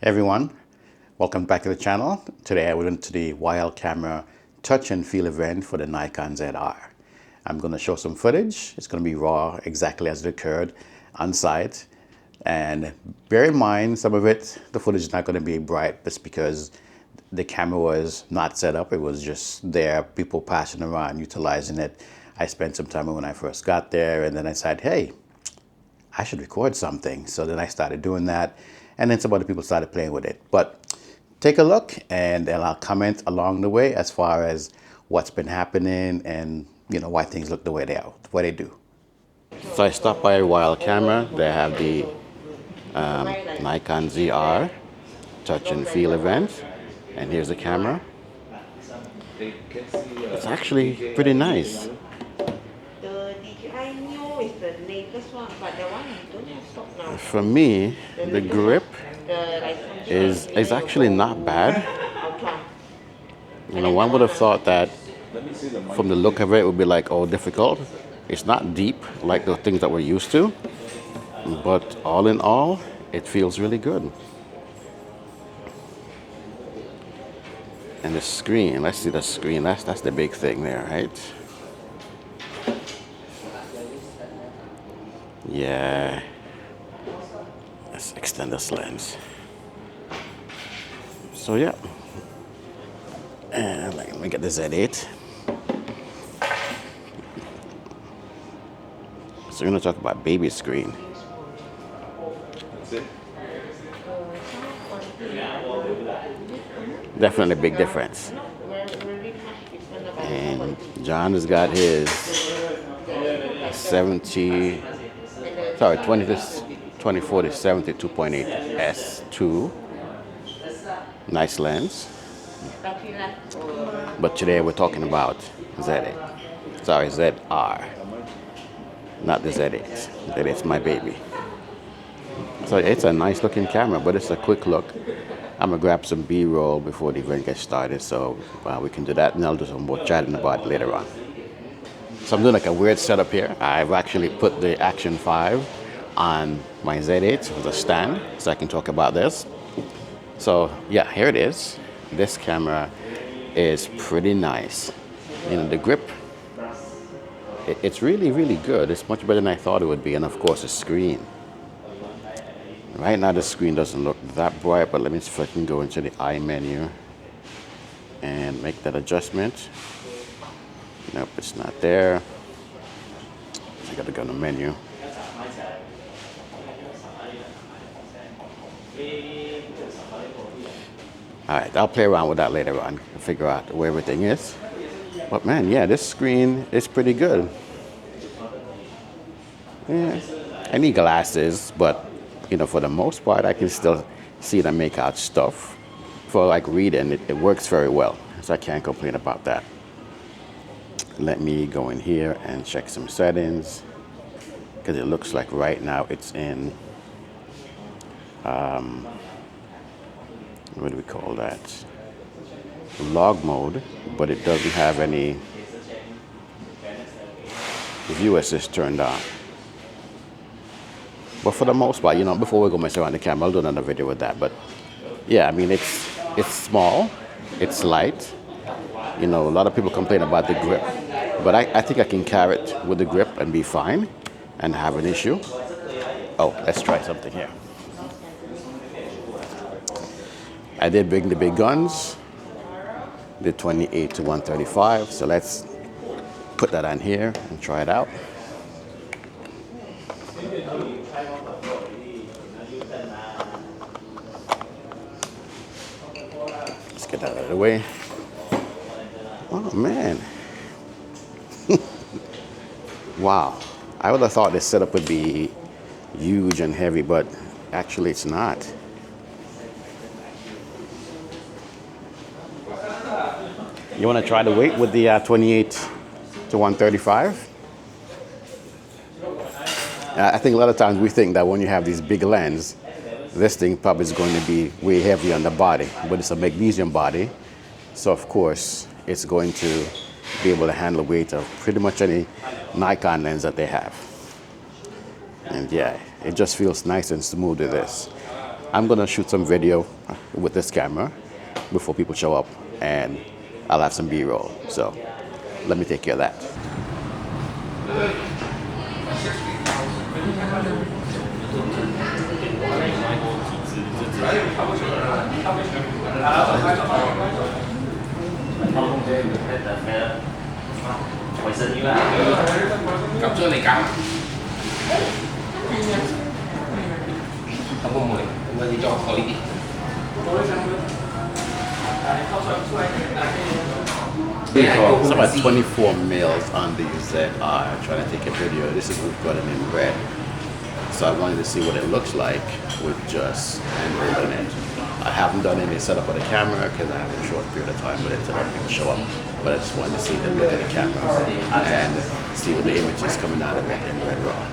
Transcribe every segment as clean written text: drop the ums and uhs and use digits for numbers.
Hey everyone, welcome back to the channel. Today I went to the YL camera touch and feel event for the Nikon ZR. I'm going to show some footage. It's going to be raw, exactly as it occurred on site. And bear in mind, some of it, the footage is not going to be bright just because the camera was not set up. It was just there, people passing around, utilizing it. I spent some time when I first got there, and then I said, hey, I should record something. So then I started doing that, and then some other people started playing with it. But take a look, and then I'll comment along the way as far as what's been happening and why things look the way they are, the way they do. So I stopped by YL Camera. They have the Nikon ZR touch and feel event, and here's the camera. It's actually pretty nice. For me, the grip is actually not bad. One would have thought that from the look of it, it would be like, oh, difficult. It's not deep like the things that we're used to, but all in all, it feels really good. And the screen, let's see the screen. That's the big thing there, right? Yeah. Let's extend this lens. So yeah. And let me get the Z8. So we're gonna talk about baby screen. Definitely a big difference. And John has got his 20/40 72.8 S2. Nice lens. But today we're talking about Z8. Sorry, ZR. Not the Z8. Z8's my baby. So it's a nice looking camera, but it's a quick look. I'm gonna grab some B-roll before the event gets started, so we can do that, and I'll do some more chatting about it later on. So I'm doing like a weird setup here. I've actually put the Action 5 on my Z8 with a stand, so I can talk about this. So yeah, here it is. This camera is pretty nice. The grip, it's really, really good. It's much better than I thought it would be, and of course the screen. Right now the screen doesn't look that bright, but let me see if I can go into the I menu and make that adjustment. Nope, it's not there. I gotta go to menu. All right, I'll play around with that later on and figure out where everything is. But man, yeah, this screen is pretty good. Yeah, I need glasses, but for the most part, I can still see it and make out stuff. For like reading, it works very well, so I can't complain about that. Let me go in here and check some settings, because it looks like right now it's in, what do we call that? Log mode, but it doesn't have any view assist turned on. But for the most part, before we go mess around the camera, I'll do another video with that. But yeah, I mean, it's small, it's light. A lot of people complain about the grip, but I think I can carry it with the grip and be fine and have an issue. Oh, let's try something here. I did bring the big guns, the 28-135. So let's put that on here and try it out. Let's get that out of the way. Oh man. Wow. I would have thought this setup would be huge and heavy, but actually it's not. You want to try the weight with the 28-135? I think a lot of times we think that when you have these big lens, this thing probably is going to be way heavy on the body, but it's a magnesium body. So of course, it's going to be able to handle the weight of pretty much any Nikon lens that they have. And yeah, it just feels nice and smooth with this. I'm gonna shoot some video with this camera before people show up, and I'll have some B-roll. So let me take care of that. So about 24 mils on the ZR, trying to take a video. This is recording in red. So I wanted to see what it looks like with just handling it. I haven't done any setup of the camera because I have a short period of time with it to let people show up. But I just wanted to see the look of the camera and see what the image is coming out of it in red raw.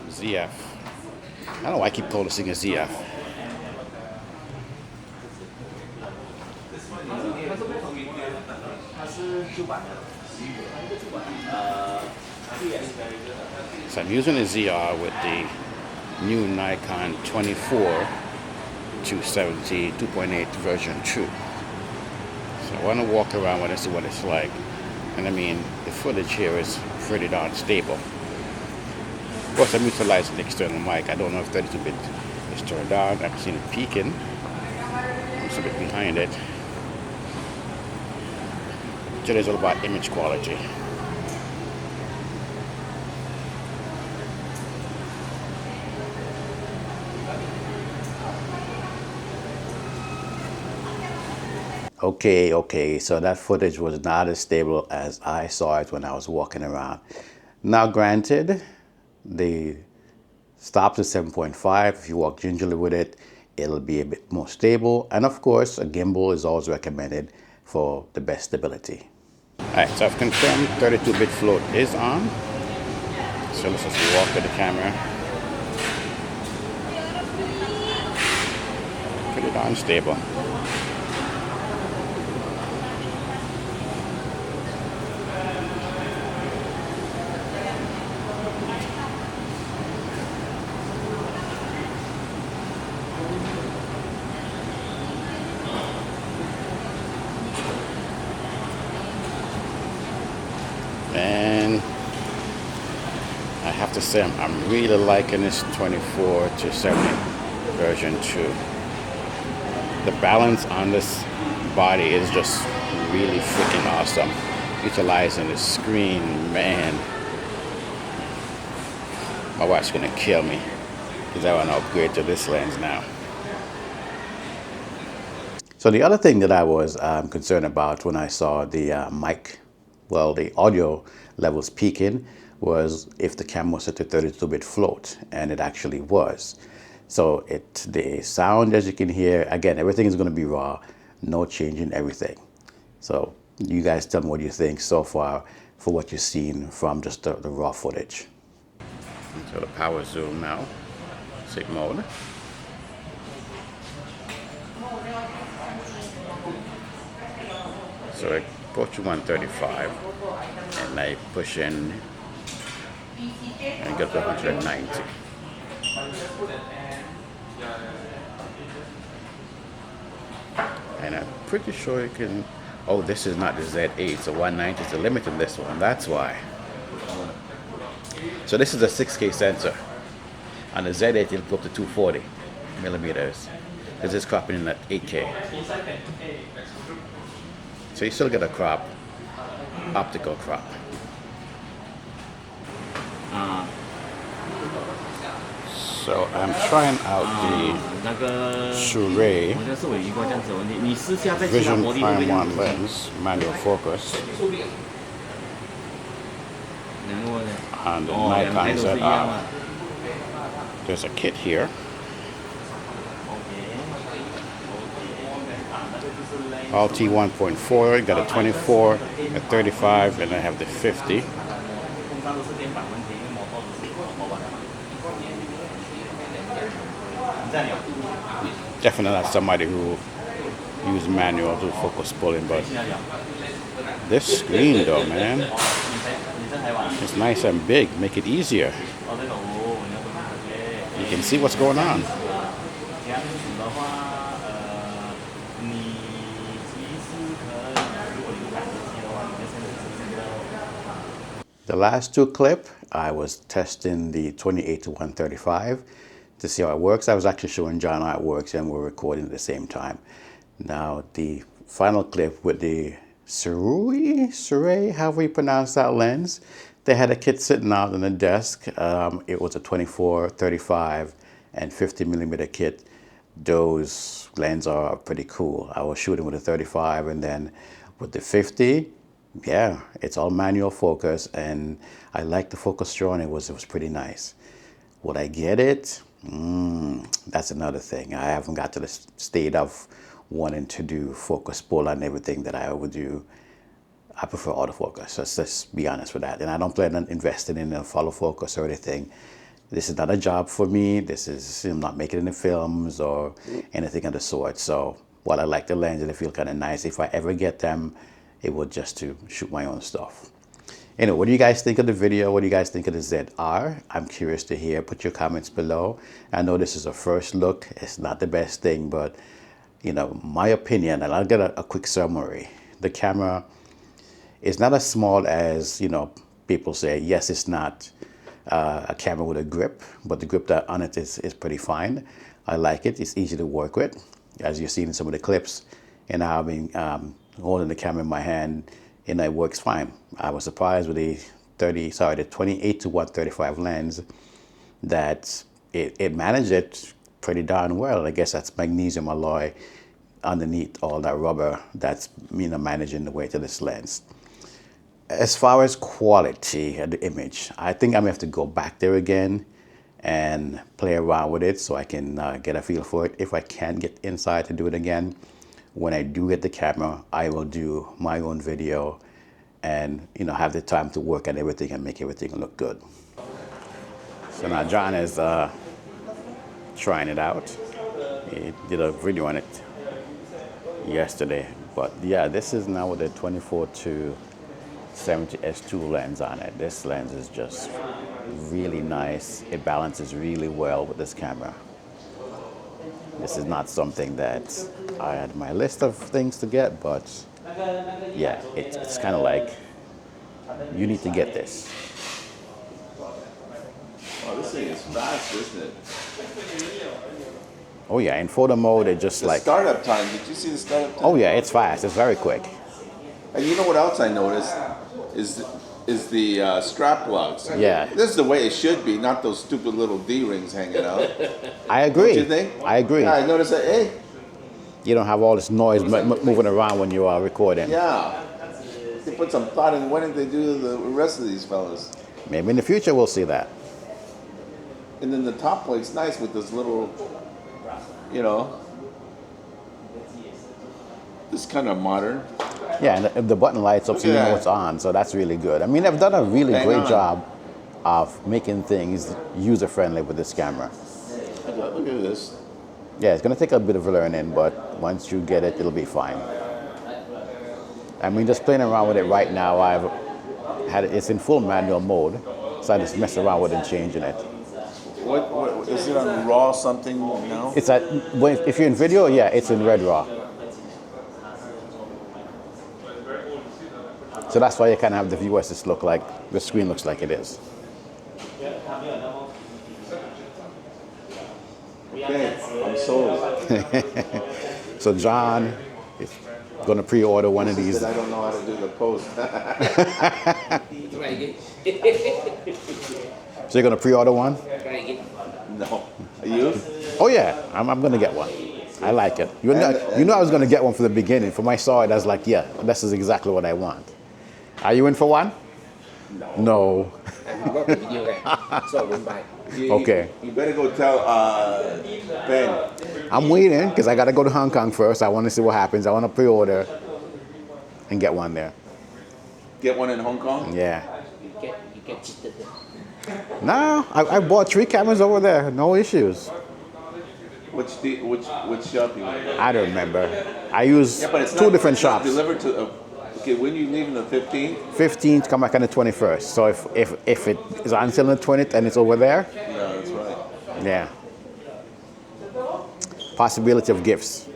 ZF. I don't know why I keep noticing a ZF. So I'm using a ZR with the new Nikon 24-270 2.8 version 2. So I want to walk around and see what it's like. And I mean, the footage here is pretty darn stable. Of course, I'm utilizing the external mic. I don't know if 32-bit is turned on. I've seen it peaking. I'm just a bit behind it. Today's all about image quality. Okay, so that footage was not as stable as I saw it when I was walking around. Now granted, the stops at 7.5. If you walk gingerly with it, it'll be a bit more stable. And of course, a gimbal is always recommended for the best stability. Alright, so I've confirmed 32-bit float is on. So let's just walk to the camera. Pretty darn stable. And I have to say I'm really liking this 24-70 version 2. The balance on this body is just really freaking awesome. Utilizing the screen, man. My wife's gonna kill me because I want to upgrade to this lens now. So the other thing that I was concerned about when I saw the mic, well, the audio levels peaking, was if the camera was set to 32-bit float, and it actually was. So the sound, as you can hear, again, everything is going to be raw, no change in everything. So you guys tell me what you think so far for what you've seen from just the raw footage. So the power zoom now, sync mode. So I put to 135 and I push in and get to 190. And I'm pretty sure you can, oh, this is not the Z8, so 190 is the limit in this one, that's why. So this is a 6K sensor. On the Z8 it'll go up to 240 millimeters. This is cropping in at 8K. So you still get a crop, optical crop. So I'm trying out the Shure Vision Prime 1 lens, manual focus, on the Nikon ZR. There's a kit here. All T 1.4, got a 24, a 35, and I have the 50. Definitely not somebody who use manual to focus pulling, but this screen though, man, it's nice and big, make it easier. You can see what's going on. The last two clip, I was testing the 28 to 135 to see how it works. I was actually showing John how it works and we're recording at the same time. Now the final clip with the Surrey, however you pronounce that lens, they had a kit sitting out on the desk. It was a 24, 35, and 50 millimeter kit. Those lenses are pretty cool. I was shooting with a 35 and then with the 50, yeah, it's all manual focus and I like the focus drawing. It was pretty nice. Would I get it? That's another thing. I haven't got to the state of wanting to do focus pull and everything that I would do. I prefer autofocus. Let's just be honest with that. And I don't plan on investing in a follow focus or anything. This is not a job for me. I'm not making any films or anything of the sort. So while I like the lens and they feel kind of nice, if I ever get them, it would just to shoot my own stuff. Anyway, what do you guys think of the video? What do you guys think of the ZR? I'm curious to hear. Put your comments below. I know this is a first look. It's not the best thing, but you know, my opinion, and I'll get a quick summary. The camera is not as small as, you know, people say. Yes, it's not a camera with a grip, but the grip that on it is pretty fine. I like it. It's easy to work with, as you've seen in some of the clips. And I've been holding the camera in my hand, and it works fine. I was surprised with the 28 to 135 lens that it managed it pretty darn well. I guess that's magnesium alloy underneath all that rubber that's, you know, managing the weight of this lens. As far as quality of the image, I think I'm gonna have to go back there again and play around with it so I can get a feel for it. If I can't get inside to do it again, when I do get the camera, I will do my own video and, you know, have the time to work on everything and make everything look good. So now John is trying it out. He did a video on it yesterday, but yeah, this is now with a 24 to 70 S2 lens on it. This lens is just really nice. It balances really well with this camera. This is not something that I had my list of things to get, but yeah, it's kind of like you need to get this. Oh, this thing is fast, isn't it? Oh yeah, in photo mode, it just The like startup time. Did you see the startup time? oh yeah, it's fast. It's very quick. And you know what else I noticed is the strap plugs. Yeah. This is the way it should be, not those stupid little D-rings hanging out. I agree. Don't you think? I agree. Yeah, I noticed that. Hey, You don't have all this noise moving around when you are recording. yeah. They put some thought in. What did they do to the rest of these fellas? Maybe in the future we'll see that. And then the top plate's nice with this little, you know, this kind of modern. Yeah, and the button lights up so you know it's on, so that's really good. I mean, they've done a really great job of making things user-friendly with this camera. Look at this. Yeah, it's going to take a bit of learning, but once you get it, it'll be fine. I mean, just playing around with it right now, it's in full manual mode, so I just mess around with it and changing it. What is it on raw something now? It's at, if you're in video, yeah, it's in red raw. So that's why you kind of have the viewers just look like, the screen looks like it is. Okay, I'm sold. So John is going to pre-order one of these. I don't know how to do the post. So you're going to pre-order one? No. Are you? Oh yeah, I'm going to get one. I like it. You know I was going to get one from the beginning. From I saw it, I was like, yeah, this is exactly what I want. Are you in for one? No. Okay. You better go tell Ben. I'm waiting because I got to go to Hong Kong first. I want to see what happens. I want to pre-order and get one there. Get one in Hong Kong? Yeah. No, I bought 3 cameras over there. No issues. Which shop you went to? I don't remember. I use Yeah, but it's two not, different it's not shops. delivered to. Okay, when you leaving the 15th? 15th, come back on the 21st. So if it is until the 20th and it's over there, Yeah, that's right. yeah. Possibility of gifts.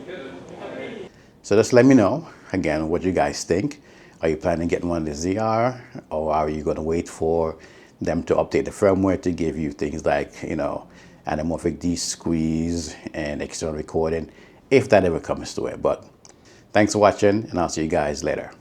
So just let me know, again, what you guys think. Are you planning on getting one of the ZR, or are you going to wait for them to update the firmware to give you things like, you know, anamorphic de-squeeze and external recording, if that ever comes to it. But thanks for watching, and I'll see you guys later.